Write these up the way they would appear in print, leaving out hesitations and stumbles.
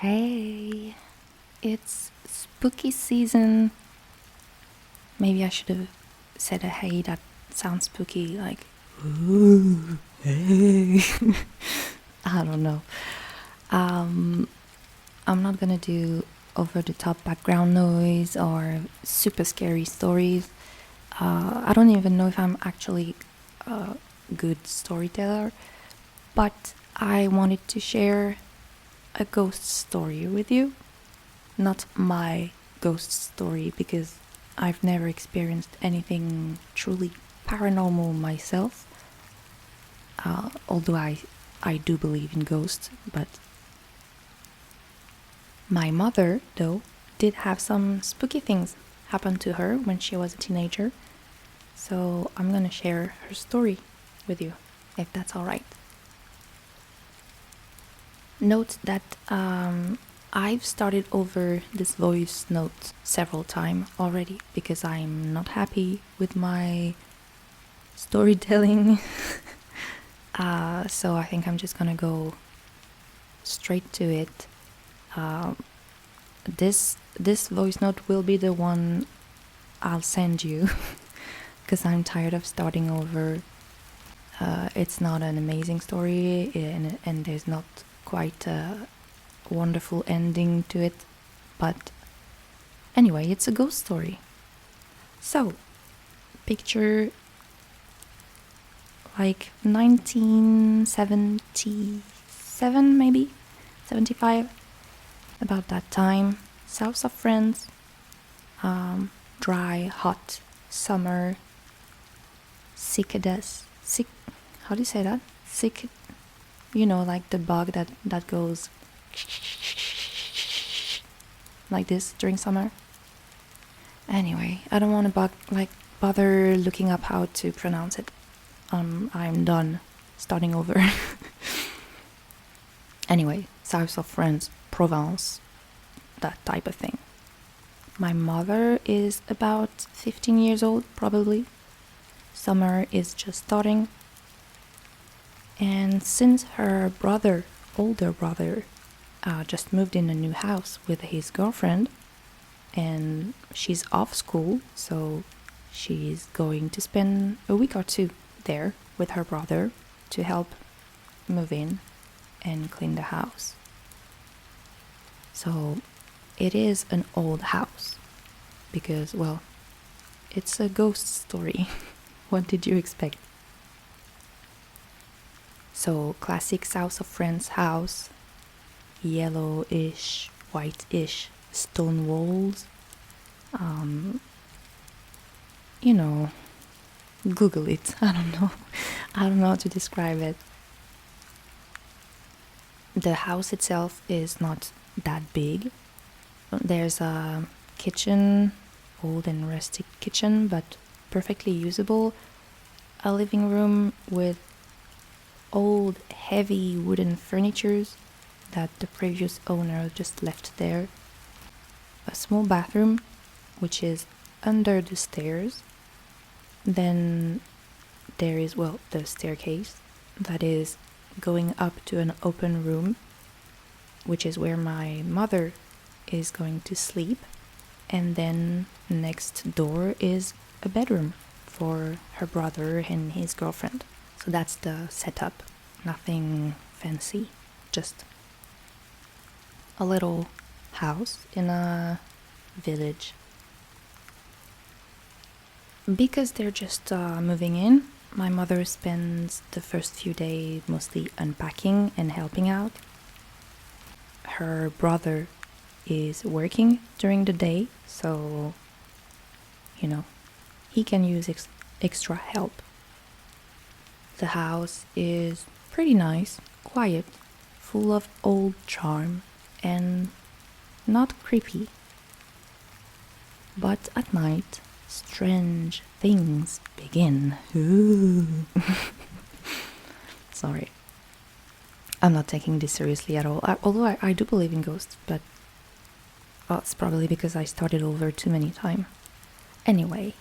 Hey, it's spooky season. Maybe I should have said a hey that sounds spooky, like, ooh, hey. I don't know. Um, I'm not gonna do over the top background noise or super scary stories. I don't even know if I'm actually a good storyteller, but I wanted to share a ghost story with you. Not my ghost story, because I've never experienced anything truly paranormal myself. Although I do believe in ghosts, but my mother, though, did have some spooky things happen to her when she was a teenager. So I'm gonna share her story with you, if that's alright. Note that I've started over this voice note several times already because I'm not happy with my storytelling. So I think I'm just gonna go straight to it. This voice note will be the one I'll send you because I'm tired of starting over. It's not an amazing story, and there's not quite a wonderful ending to it, but anyway, it's a ghost story. So, picture like 1977, maybe 75, about that time, south of France. Dry, hot summer, cicadas. How do you say that? Like the bug that goes like this during summer. Anyway, I don't want to bother looking up how to pronounce it. I'm done starting over. Anyway, south of France, Provence, that type of thing. My mother is about 15 years old, probably. Summer is just starting. And since her older brother, just moved in a new house with his girlfriend, and she's off school, so she's going to spend a week or two there with her brother to help move in and clean the house. So it is an old house because, well, it's a ghost story. What did you expect? So, classic south of France house, yellowish, whitish stone walls. You know, Google it. I don't know. I don't know how to describe it. The house itself is not that big. There's a kitchen, old and rustic kitchen, but perfectly usable. A living room with old, heavy wooden furnitures that the previous owner just left there. A small bathroom, which is under the stairs. Then there is, well, the staircase that is going up to an open room, which is where my mother is going to sleep. And then next door is a bedroom for her brother and his girlfriend. So that's the setup. Nothing fancy, just a little house in a village. Because they're just moving in, my mother spends the first few days mostly unpacking and helping out. Her brother is working during the day, so, he can use extra help. The house is pretty nice, quiet, full of old charm, and not creepy. But at night, strange things begin. Ooh. Sorry. I'm not taking this seriously at all. Although I do believe in ghosts, but it's probably because I started over too many times. Anyway,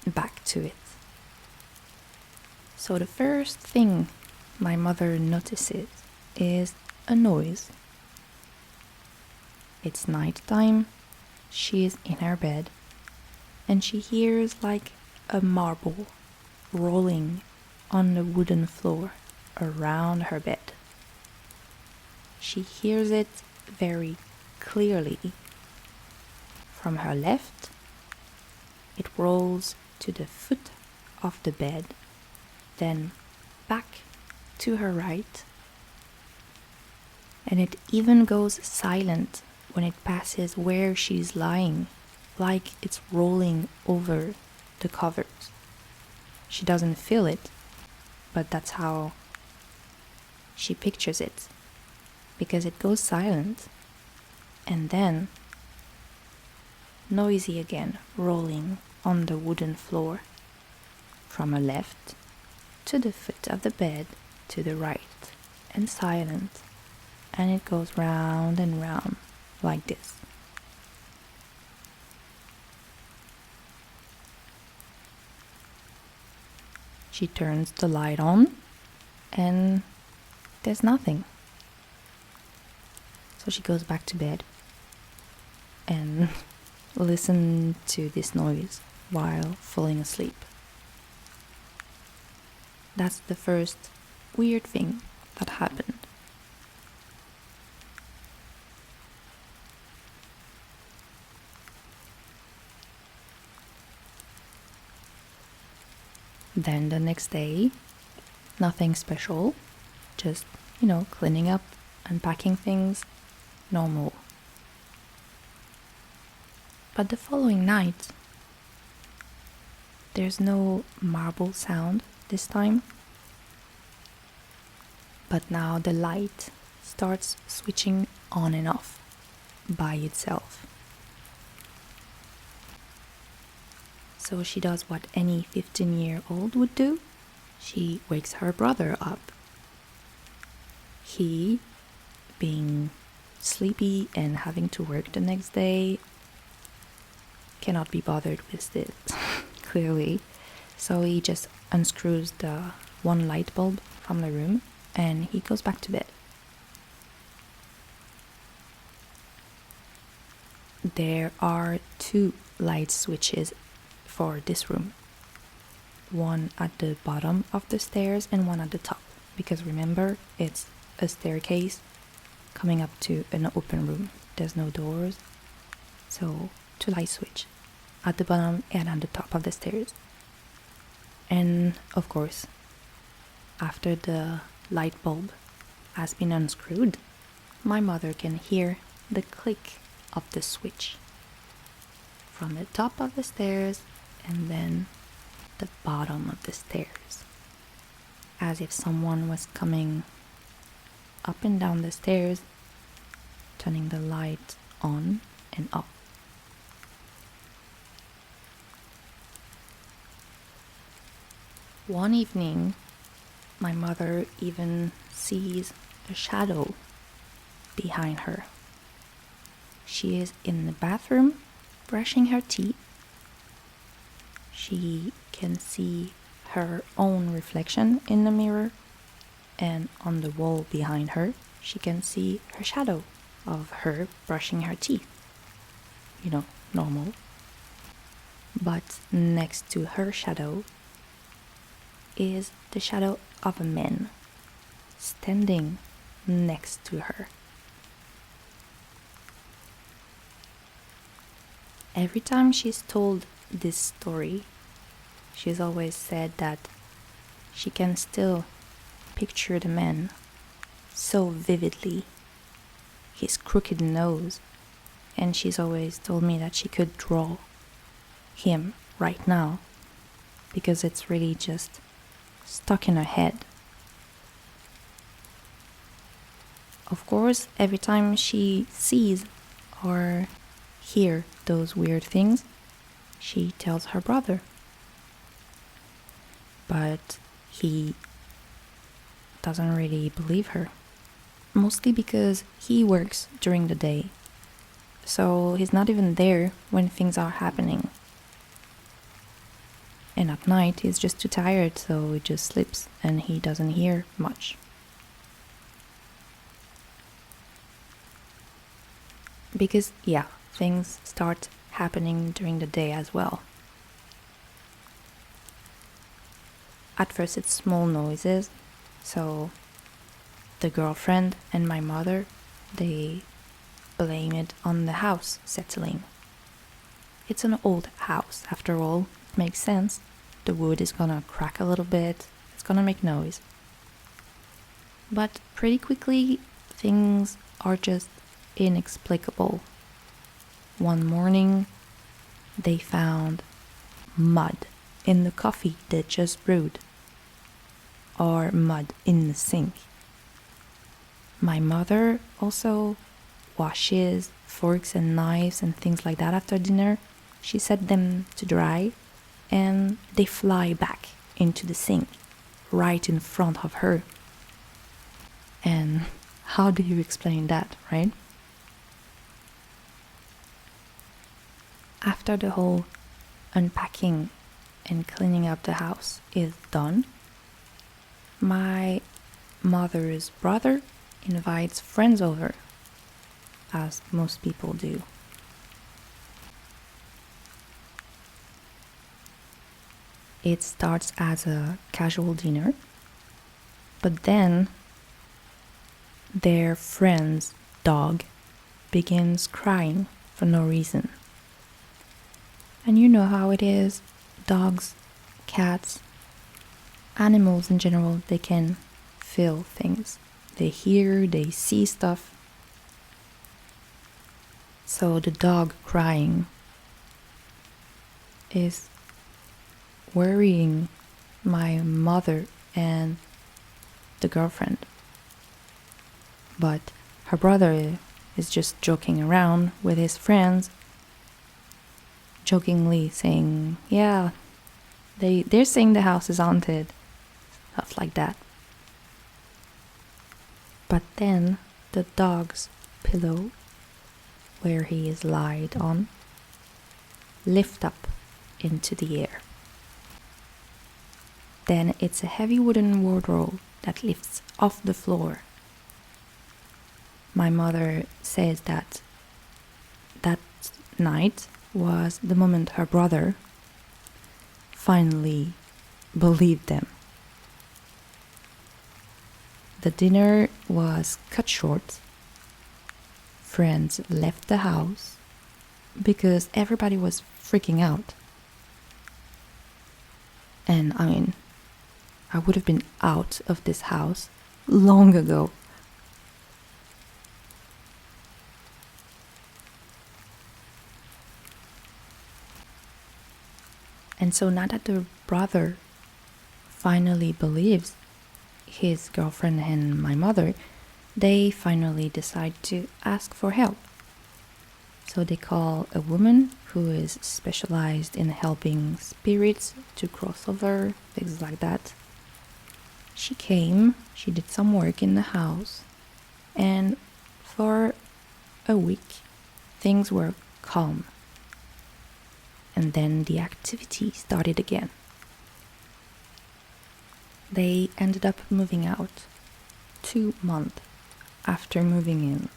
back to it. So the first thing my mother notices is a noise. It's night time. She is in her bed and she hears like a marble rolling on the wooden floor around her bed. She hears it very clearly. From her left, it rolls to the foot of the bed, then back to her right, and it even goes silent when it passes where she's lying, like it's rolling over the covers. She doesn't feel it, but that's how she pictures it, because it goes silent and then noisy again, rolling on the wooden floor from her left to the foot of the bed to the right, and silent, and it goes round and round like this. She turns the light on and there's nothing. So she goes back to bed and listens to this noise while falling asleep. That's the first weird thing that happened. Then the next day, nothing special, just, cleaning up, unpacking things, normal. But the following night, there's no marble sound this time, but now the light starts switching on and off by itself. So she does what any 15-year-old would do. She wakes her brother up. He, being sleepy and having to work the next day, cannot be bothered with this, clearly. So he just unscrews the one light bulb from the room and he goes back to bed. There are 2 light switches for this room. One at the bottom of the stairs and one at the top. Because remember, it's a staircase coming up to an open room. There's no doors. So 2 light switch at the bottom and at the top of the stairs. And of course, after the light bulb has been unscrewed, my mother can hear the click of the switch from the top of the stairs and then the bottom of the stairs, as if someone was coming up and down the stairs, turning the light on and off. One evening, my mother even sees a shadow behind her. She is in the bathroom brushing her teeth. She can see her own reflection in the mirror, and on the wall behind her, she can see her shadow of her brushing her teeth. Normal. But next to her shadow is the shadow of a man standing next to her. Every time she's told this story, she's always said that she can still picture the man so vividly, his crooked nose, and she's always told me that she could draw him right now because it's really just stuck in her head. Of course, every time she sees or hears those weird things, she tells her brother. But he doesn't really believe her. Mostly because he works during the day. So he's not even there when things are happening. And at night he's just too tired, so he just sleeps and he doesn't hear much. Because, yeah, things start happening during the day as well. At first, it's small noises, so the girlfriend and my mother, they blame it on the house settling. It's an old house, after all. It makes sense. The wood is gonna crack a little bit, it's gonna make noise. But pretty quickly, things are just inexplicable. One morning, they found mud in the coffee they just brewed, or mud in the sink. My mother also washes forks and knives and things like that after dinner. She set them to dry and they fly back into the sink right in front of her. And how do you explain that, right? After the whole unpacking and cleaning up the house is done, my mother's brother invites friends over, as most people do. It starts as a casual dinner, but then their friend's dog begins crying for no reason. And you know how it is. Dogs, cats, animals in general, they can feel things. They hear, they see stuff. So the dog crying is worrying my mother and the girlfriend. But her brother is just joking around with his friends, jokingly saying, yeah, they're saying the house is haunted, stuff like that. But then the dog's pillow, where he is lied on, lift up into the air. Then it's a heavy wooden wardrobe that lifts off the floor. My mother says that night was the moment her brother finally believed them. The dinner was cut short. Friends left the house because everybody was freaking out. And I mean, I would have been out of this house long ago. And so now that the brother finally believes his girlfriend and my mother, they finally decide to ask for help. So they call a woman who is specialized in helping spirits to cross over, things like that. She came, she did some work in the house, and for a week things were calm. And then the activity started again. They ended up moving out 2 months after moving in.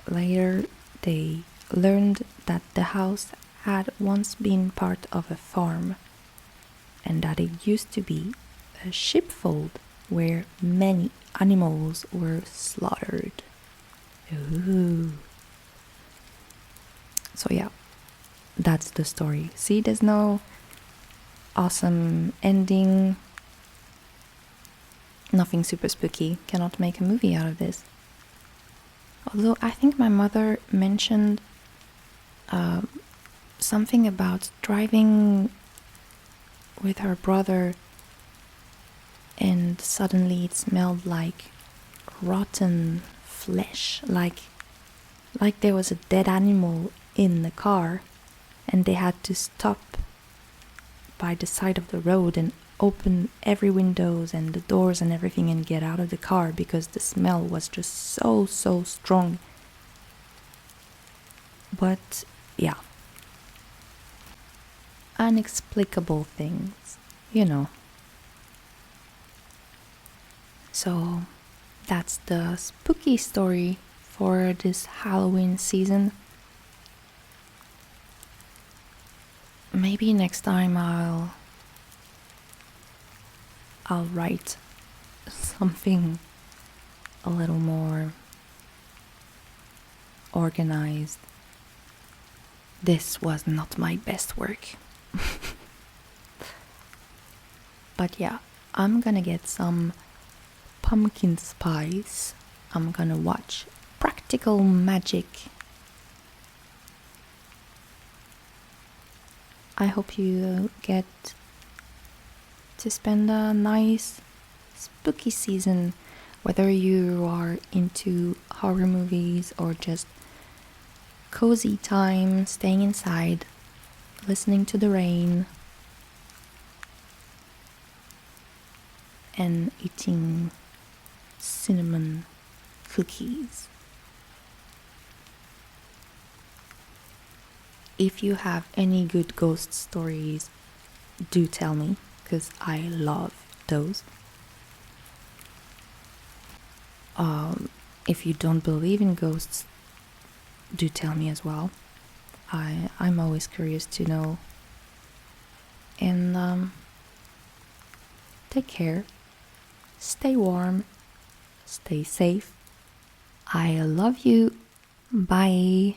Later, they learned that the house had once been part of a farm and that it used to be a sheepfold where many animals were slaughtered. Ooh. So yeah, that's the story. See, there's no awesome ending, nothing super spooky. Cannot make a movie out of this. Although I think my mother mentioned something about driving with her brother and suddenly it smelled like rotten flesh, like there was a dead animal in the car, and they had to stop by the side of the road and open every windows and the doors and everything and get out of the car because the smell was just so strong. But yeah, unexplicable things, you know. So that's the spooky story for this Halloween season. Maybe next time I'll write something a little more organized. This was not my best work. But yeah, I'm gonna get some pumpkin spice. I'm gonna watch Practical Magic. I hope you get to spend a nice spooky season, whether you are into horror movies or just cozy time, staying inside, listening to the rain, and eating cinnamon cookies. If you have any good ghost stories, do tell me, because I love those. If you don't believe in ghosts, do tell me as well. I'm always curious to know. And take care, stay warm, stay safe. I love you. Bye.